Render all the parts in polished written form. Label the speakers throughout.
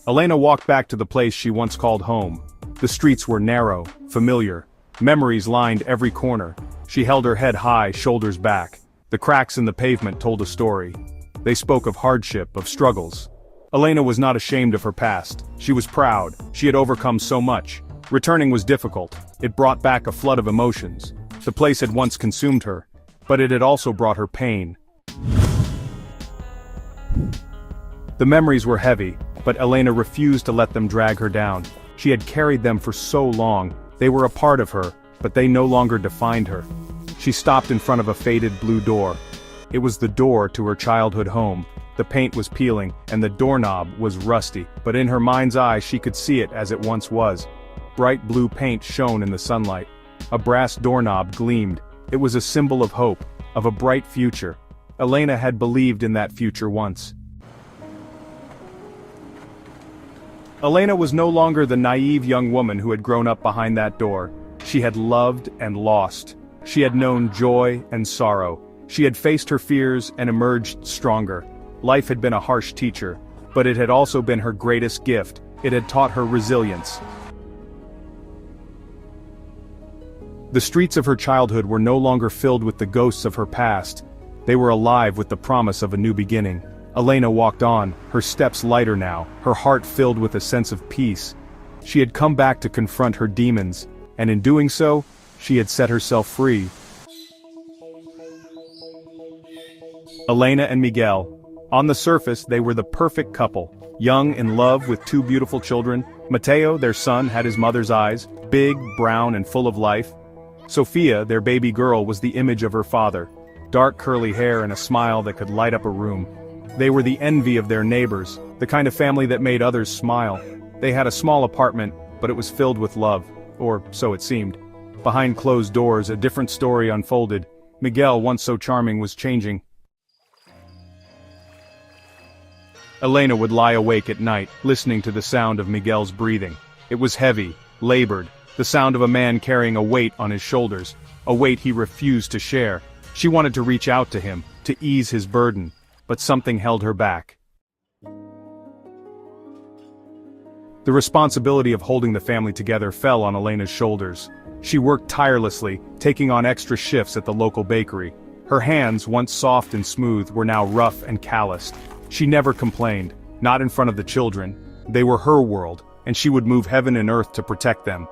Speaker 1: Elena walked back to the place she once called home. The streets were narrow, familiar. Memories lined every corner. She held her head high, shoulders back. The cracks in the pavement told a story. They spoke of hardship, of struggles. Elena was not ashamed of her past. She was proud. She had overcome so much. Returning was difficult. It brought back a flood of emotions. The place had once consumed her, but it had also brought her pain. The memories were heavy, but Elena refused to let them drag her down. She had carried them for so long. They were a part of her, but they no longer defined her. She stopped in front of a faded blue door. It was the door to her childhood home. The paint was peeling, and the doorknob was rusty, but in her mind's eye she could see it as it once was. Bright blue paint shone in the sunlight. A brass doorknob gleamed. It was a symbol of hope, of a bright future. Elena had believed in that future once. Elena was no longer the naive young woman who had grown up behind that door. She had loved and lost. She had known joy and sorrow. She had faced her fears and emerged stronger. Life had been a harsh teacher, but it had also been her greatest gift. It had taught her resilience. The streets of her childhood were no longer filled with the ghosts of her past. They were alive with the promise of a new beginning. Elena walked on, her steps lighter now, her heart filled with a sense of peace. She had come back to confront her demons, and in doing so, she had set herself free. Elena and Miguel. On the surface, they were the perfect couple. Young, in love, with two beautiful children. Mateo, their son, had his mother's eyes, big, brown, and full of life. Sofia, their baby girl, was the image of her father. Dark curly hair and a smile that could light up a room. They were the envy of their neighbors, the kind of family that made others smile. They had a small apartment, but it was filled with love, or so it seemed. Behind closed doors, a different story unfolded. Miguel, once so charming, was changing. Elena would lie awake at night, listening to the sound of Miguel's breathing. It was heavy, labored, the sound of a man carrying a weight on his shoulders, a weight he refused to share. She wanted to reach out to him, to ease his burden, but something held her back. The responsibility of holding the family together fell on Elena's shoulders. She worked tirelessly, taking on extra shifts at the local bakery. Her hands, once soft and smooth, were now rough and calloused. She never complained, not in front of the children. They were her world, and she would move heaven and earth to protect them.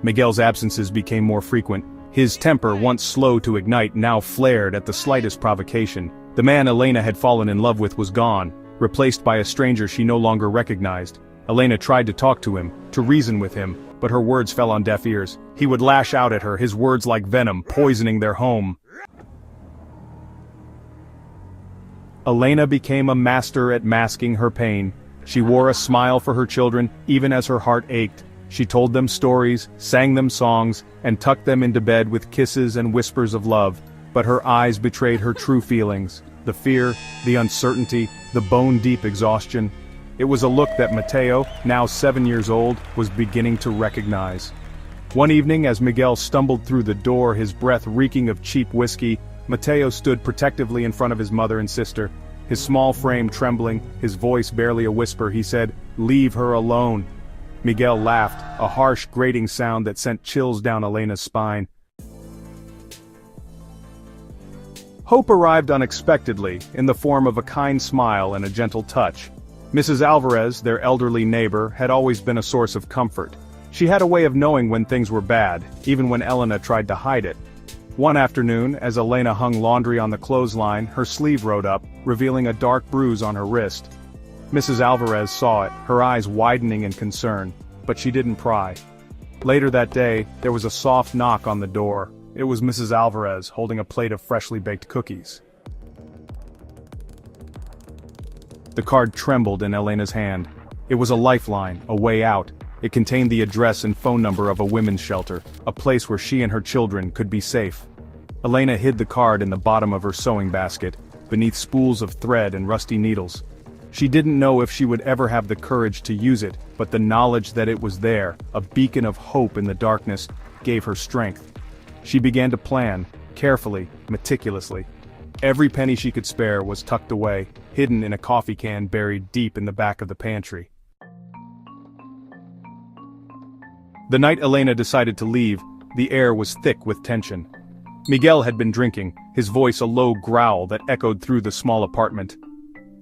Speaker 1: Miguel's absences became more frequent. His temper, once slow to ignite, now flared at the slightest provocation. The man Elena had fallen in love with was gone, replaced by a stranger she no longer recognized. Elena tried to talk to him, to reason with him, but her words fell on deaf ears. He would lash out at her, his words like venom, poisoning their home. Elena became a master at masking her pain. She wore a smile for her children, even as her heart ached. She told them stories, sang them songs, and tucked them into bed with kisses and whispers of love. But her eyes betrayed her true feelings, the fear, the uncertainty, the bone-deep exhaustion. It was a look that Mateo, now 7 years old, was beginning to recognize. One evening, as Miguel stumbled through the door, his breath reeking of cheap whiskey, Mateo stood protectively in front of his mother and sister. His small frame trembling, his voice barely a whisper, he said, "Leave her alone." Miguel laughed, a harsh, grating sound that sent chills down Elena's spine. Hope arrived unexpectedly, in the form of a kind smile and a gentle touch. Mrs. Alvarez, their elderly neighbor, had always been a source of comfort. She had a way of knowing when things were bad, even when Elena tried to hide it. One afternoon, as Elena hung laundry on the clothesline, her sleeve rode up, revealing a dark bruise on her wrist. Mrs. Alvarez saw it, her eyes widening in concern, but she didn't pry. Later that day, there was a soft knock on the door. It was Mrs. Alvarez, holding a plate of freshly baked cookies. The card trembled in Elena's hand. It was a lifeline, a way out. It contained the address and phone number of a women's shelter, a place where she and her children could be safe. Elena hid the card in the bottom of her sewing basket, beneath spools of thread and rusty needles. She didn't know if she would ever have the courage to use it, but the knowledge that it was there, a beacon of hope in the darkness, gave her strength. She began to plan, carefully, meticulously. Every penny she could spare was tucked away, hidden in a coffee can buried deep in the back of the pantry. The night Elena decided to leave, the air was thick with tension. Miguel had been drinking, his voice a low growl that echoed through the small apartment.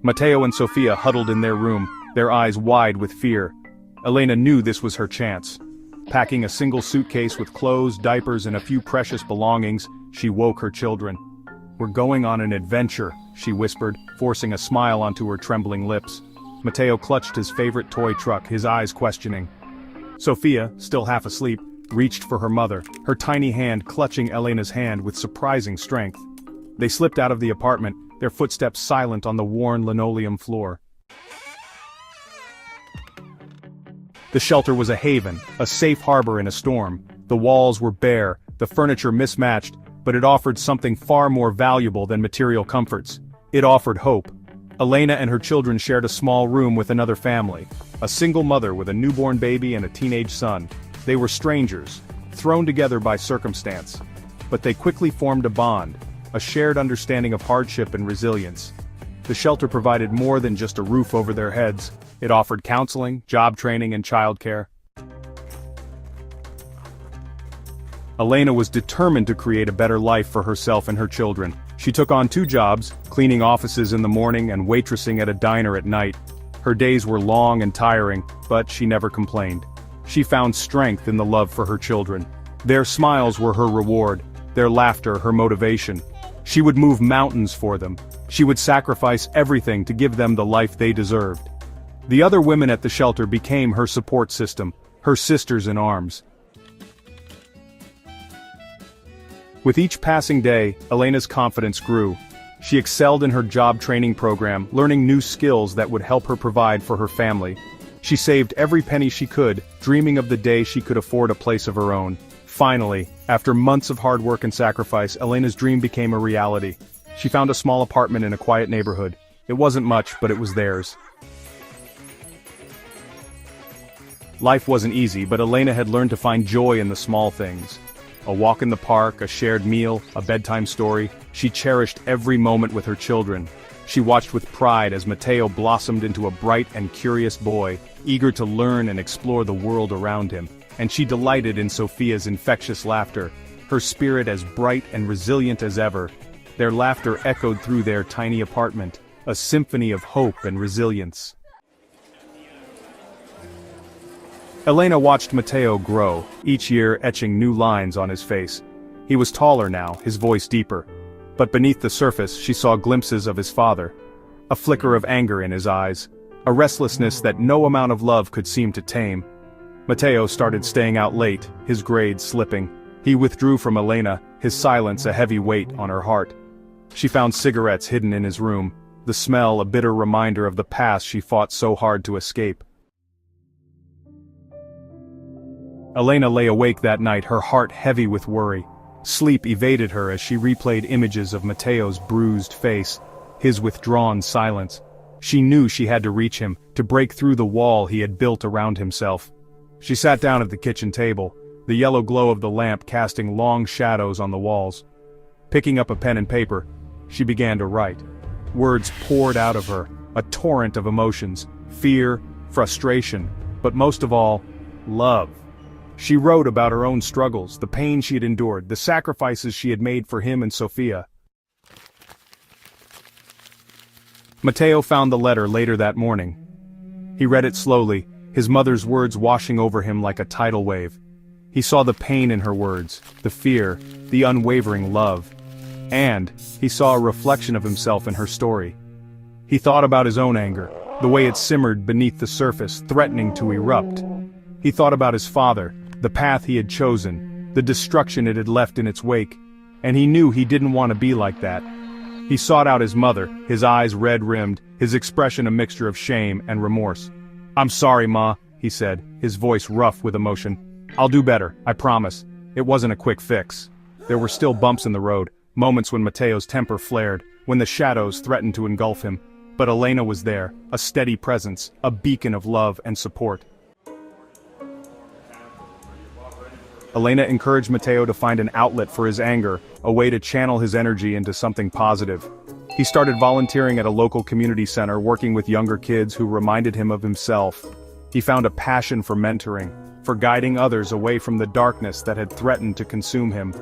Speaker 1: Mateo and Sofia huddled in their room, their eyes wide with fear. Elena knew this was her chance. Packing a single suitcase with clothes, diapers, and a few precious belongings, she woke her children. "We're going on an adventure," she whispered, forcing a smile onto her trembling lips. Mateo clutched his favorite toy truck, his eyes questioning. Sofia, still half asleep, reached for her mother, her tiny hand clutching Elena's hand with surprising strength. They slipped out of the apartment, their footsteps silent on the worn linoleum floor. The shelter was a haven, a safe harbor in a storm. The walls were bare, the furniture mismatched, but it offered something far more valuable than material comforts. It offered hope. Elena and her children shared a small room with another family, a single mother with a newborn baby and a teenage son. They were strangers, thrown together by circumstance. But they quickly formed a bond, a shared understanding of hardship and resilience. The shelter provided more than just a roof over their heads. It offered counseling, job training, and childcare. Elena was determined to create a better life for herself and her children. She took on 2 jobs, cleaning offices in the morning and waitressing at a diner at night. Her days were long and tiring, but she never complained. She found strength in the love for her children. Their smiles were her reward, their laughter her motivation. She would move mountains for them. She would sacrifice everything to give them the life they deserved. The other women at the shelter became her support system, her sisters in arms. With each passing day, Elena's confidence grew. She excelled in her job training program, learning new skills that would help her provide for her family. She saved every penny she could, dreaming of the day she could afford a place of her own. Finally, after months of hard work and sacrifice, Elena's dream became a reality. She found a small apartment in a quiet neighborhood. It wasn't much, but it was theirs. Life wasn't easy, but Elena had learned to find joy in the small things. A walk in the park, a shared meal, a bedtime story. She cherished every moment with her children. She watched with pride as Mateo blossomed into a bright and curious boy, eager to learn and explore the world around him. And she delighted in Sofia's infectious laughter, her spirit as bright and resilient as ever. Their laughter echoed through their tiny apartment, a symphony of hope and resilience. Elena watched Mateo grow, each year etching new lines on his face. He was taller now, his voice deeper. But beneath the surface she saw glimpses of his father. A flicker of anger in his eyes, a restlessness that no amount of love could seem to tame. Mateo started staying out late, his grades slipping. He withdrew from Elena, his silence a heavy weight on her heart. She found cigarettes hidden in his room, the smell a bitter reminder of the past she fought so hard to escape. Elena lay awake that night, her heart heavy with worry. Sleep evaded her as she replayed images of Mateo's bruised face, his withdrawn silence. She knew she had to reach him, to break through the wall he had built around himself. She sat down at the kitchen table, the yellow glow of the lamp casting long shadows on the walls. Picking up a pen and paper, she began to write. Words poured out of her, a torrent of emotions, fear, frustration, but most of all, love. She wrote about her own struggles, the pain she had endured, the sacrifices she had made for him and Sofia. Mateo found the letter later that morning. He read it slowly, his mother's words washing over him like a tidal wave. He saw the pain in her words, the fear, the unwavering love. And he saw a reflection of himself in her story. He thought about his own anger, the way it simmered beneath the surface, threatening to erupt. He thought about his father, the path he had chosen, the destruction it had left in its wake, and he knew he didn't want to be like that. He sought out his mother, his eyes red-rimmed, his expression a mixture of shame and remorse. "I'm sorry, Ma," he said, his voice rough with emotion. "I'll do better, I promise." It wasn't a quick fix. There were still bumps in the road, moments when Mateo's temper flared, when the shadows threatened to engulf him. But Elena was there, a steady presence, a beacon of love and support. Elena encouraged Mateo to find an outlet for his anger, a way to channel his energy into something positive. He started volunteering at a local community center, working with younger kids who reminded him of himself. He found a passion for mentoring, for guiding others away from the darkness that had threatened to consume him.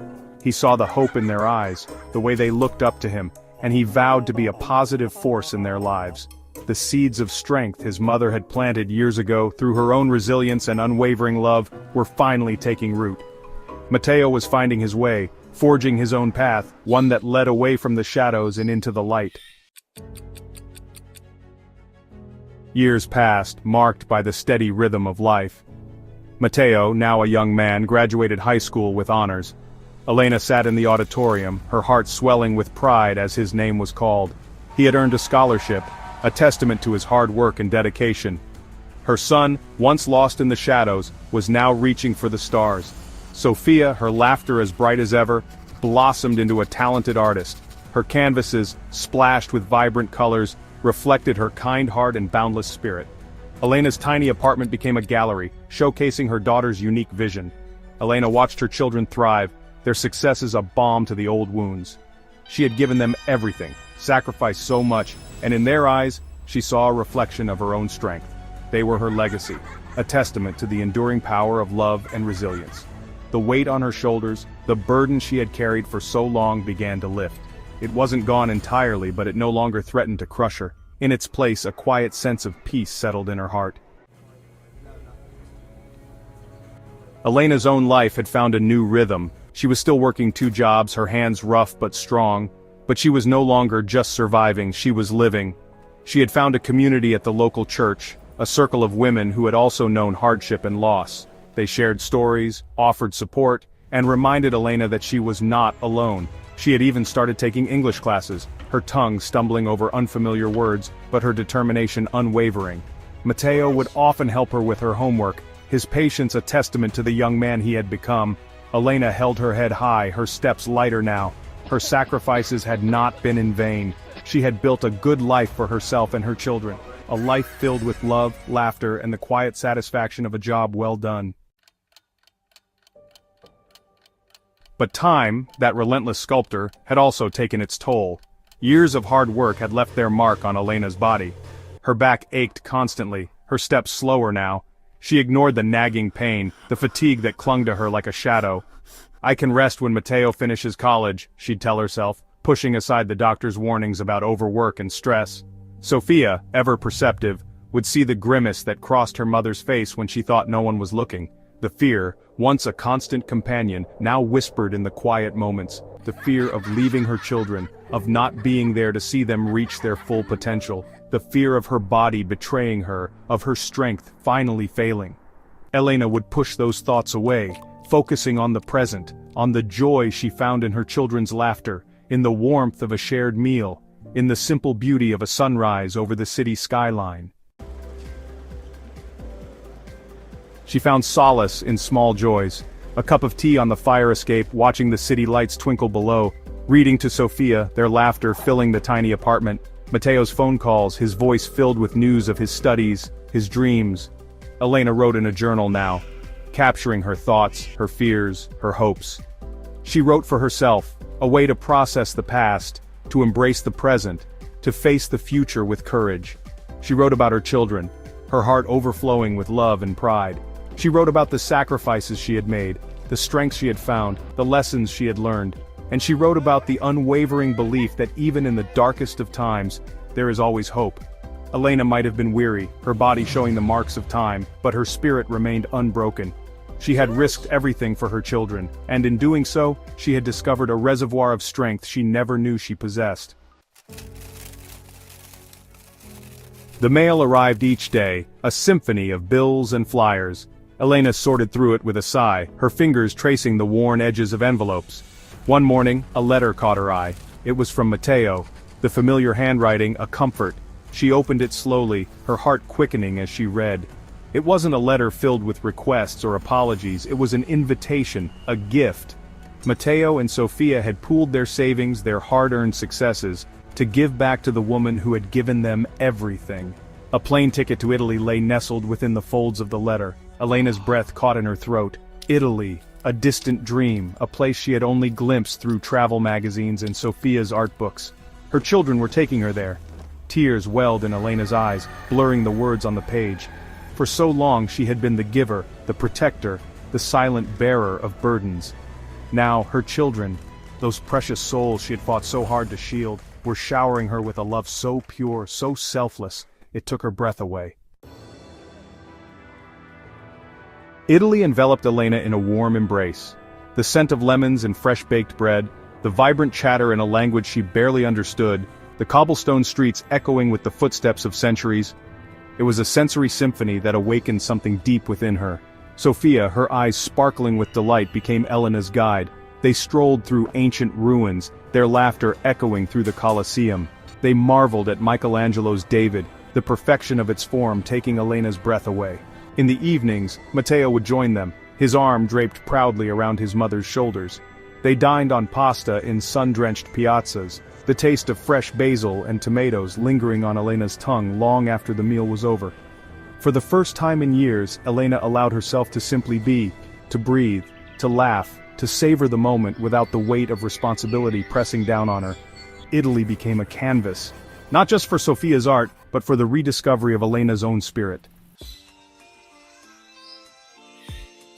Speaker 1: He saw the hope in their eyes, the way they looked up to him, and he vowed to be a positive force in their lives. The seeds of strength his mother had planted years ago through her own resilience and unwavering love were finally taking root. Mateo was finding his way, forging his own path, one that led away from the shadows and into the light. Years passed, marked by the steady rhythm of life. Mateo, now a young man, graduated high school with honors. Elena sat in the auditorium, her heart swelling with pride as his name was called. He had earned a scholarship, a testament to his hard work and dedication. Her son, once lost in the shadows, was now reaching for the stars. Sofia, her laughter as bright as ever, blossomed into a talented artist. Her canvases, splashed with vibrant colors, reflected her kind heart and boundless spirit. Elena's tiny apartment became a gallery, showcasing her daughter's unique vision. Elena watched her children thrive, their successes a balm to the old wounds. She had given them everything, sacrificed so much, and in their eyes, she saw a reflection of her own strength. They were her legacy, a testament to the enduring power of love and resilience. The weight on her shoulders, the burden she had carried for so long began to lift. It wasn't gone entirely, but it no longer threatened to crush her. In its place, a quiet sense of peace settled in her heart. Elena's own life had found a new rhythm. She was still working 2 jobs, her hands rough but strong. But she was no longer just surviving, she was living. She had found a community at the local church, a circle of women who had also known hardship and loss. They shared stories, offered support, and reminded Elena that she was not alone. She had even started taking English classes, her tongue stumbling over unfamiliar words, but her determination unwavering. Mateo would often help her with her homework, his patience a testament to the young man he had become. Elena held her head high, her steps lighter now. Her sacrifices had not been in vain. She had built a good life for herself and her children, a life filled with love, laughter, and the quiet satisfaction of a job well done. But time, that relentless sculptor, had also taken its toll. Years of hard work had left their mark on Elena's body. Her back ached constantly, her steps slower now. She ignored the nagging pain, the fatigue that clung to her like a shadow. "I can rest when Mateo finishes college," she'd tell herself, pushing aside the doctor's warnings about overwork and stress. Sofia, ever perceptive, would see the grimace that crossed her mother's face when she thought no one was looking. The fear, once a constant companion, now whispered in the quiet moments. The fear of leaving her children, of not being there to see them reach their full potential. The fear of her body betraying her, of her strength finally failing. Elena would push those thoughts away, focusing on the present, on the joy she found in her children's laughter, in the warmth of a shared meal, in the simple beauty of a sunrise over the city skyline. She found solace in small joys, a cup of tea on the fire escape, watching the city lights twinkle below, reading to Sofia, their laughter filling the tiny apartment, Mateo's phone calls, his voice filled with news of his studies, his dreams. Elena wrote in a journal now, capturing her thoughts, her fears, her hopes. She wrote for herself, a way to process the past, to embrace the present, to face the future with courage. She wrote about her children, her heart overflowing with love and pride. She wrote about the sacrifices she had made, the strength she had found, the lessons she had learned. And she wrote about the unwavering belief that even in the darkest of times, there is always hope. Elena might have been weary, her body showing the marks of time, but her spirit remained unbroken. She had risked everything for her children, and in doing so, she had discovered a reservoir of strength she never knew she possessed. The mail arrived each day, a symphony of bills and flyers. Elena sorted through it with a sigh, her fingers tracing the worn edges of envelopes. One morning, a letter caught her eye. It was from Mateo, the familiar handwriting a comfort. She opened it slowly, her heart quickening as she read. It wasn't a letter filled with requests or apologies, it was an invitation, a gift. Mateo and Sofia had pooled their savings, their hard-earned successes, to give back to the woman who had given them everything. A plane ticket to Italy lay nestled within the folds of the letter. Elena's breath caught in her throat. Italy. A distant dream, a place she had only glimpsed through travel magazines and Sofia's art books. Her children were taking her there. Tears welled in Elena's eyes, blurring the words on the page. For so long she had been the giver, the protector, the silent bearer of burdens. Now, her children, those precious souls she had fought so hard to shield, were showering her with a love so pure, so selfless, it took her breath away. Italy enveloped Elena in a warm embrace. The scent of lemons and fresh-baked bread, the vibrant chatter in a language she barely understood, the cobblestone streets echoing with the footsteps of centuries. It was a sensory symphony that awakened something deep within her. Sofia, her eyes sparkling with delight, became Elena's guide. They strolled through ancient ruins, their laughter echoing through the Colosseum. They marveled at Michelangelo's David, the perfection of its form taking Elena's breath away. In the evenings, Mateo would join them, his arm draped proudly around his mother's shoulders. They dined on pasta in sun-drenched piazzas, the taste of fresh basil and tomatoes lingering on Elena's tongue long after the meal was over. For the first time in years, Elena allowed herself to simply be, to breathe, to laugh, to savor the moment without the weight of responsibility pressing down on her. Italy became a canvas, not just for Sofia's art, but for the rediscovery of Elena's own spirit.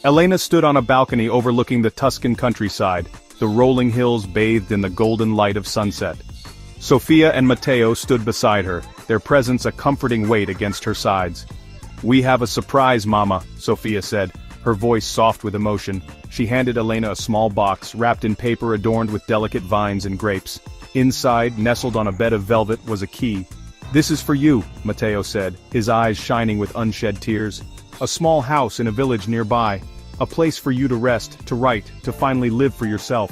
Speaker 1: Elena stood on a balcony overlooking the Tuscan countryside, the rolling hills bathed in the golden light of sunset. Sofia and Mateo stood beside her, their presence a comforting weight against her sides. "We have a surprise, Mama," Sofia said, her voice soft with emotion. She handed Elena a small box wrapped in paper adorned with delicate vines and grapes. Inside, nestled on a bed of velvet, was a key. "This is for you," Mateo said, his eyes shining with unshed tears. "A small house in a village nearby. A place for you to rest, to write, to finally live for yourself."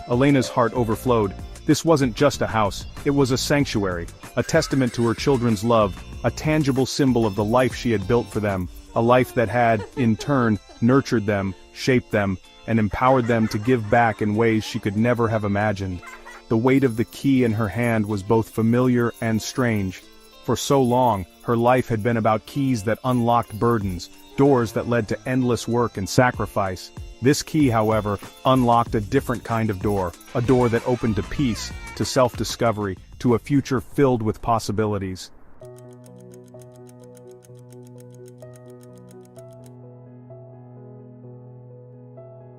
Speaker 1: Elena's heart overflowed. This wasn't just a house, it was a sanctuary, a testament to her children's love, a tangible symbol of the life she had built for them, a life that had, in turn, nurtured them, shaped them, and empowered them to give back in ways she could never have imagined. The weight of the key in her hand was both familiar and strange. For so long, her life had been about keys that unlocked burdens, doors that led to endless work and sacrifice. This key, however, unlocked a different kind of door, a door that opened to peace, to self-discovery, to a future filled with possibilities.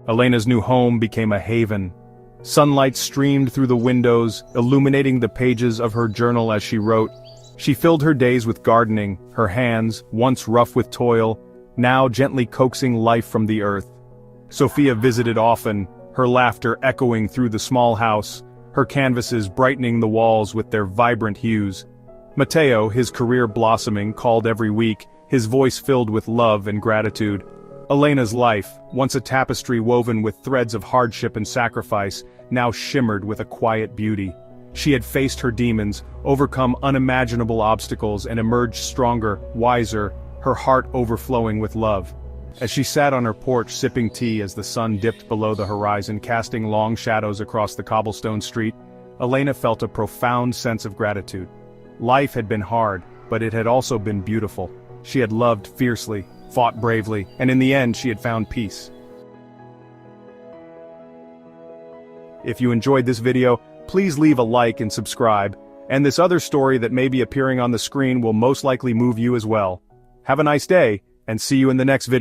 Speaker 1: Elena's new home became a haven. Sunlight streamed through the windows, illuminating the pages of her journal as she wrote. She filled her days with gardening, her hands, once rough with toil, now gently coaxing life from the earth. Sofia visited often, her laughter echoing through the small house, her canvases brightening the walls with their vibrant hues. Mateo, his career blossoming, called every week, his voice filled with love and gratitude. Elena's life, once a tapestry woven with threads of hardship and sacrifice, now shimmered with a quiet beauty. She had faced her demons, overcome unimaginable obstacles, and emerged stronger, wiser, her heart overflowing with love. As she sat on her porch sipping tea as the sun dipped below the horizon casting long shadows across the cobblestone street, Elena felt a profound sense of gratitude. Life had been hard, but it had also been beautiful. She had loved fiercely, fought bravely, and in the end she had found peace. If you enjoyed this video, please leave a like and subscribe, and this other story that may be appearing on the screen will most likely move you as well. Have a nice day, and see you in the next video.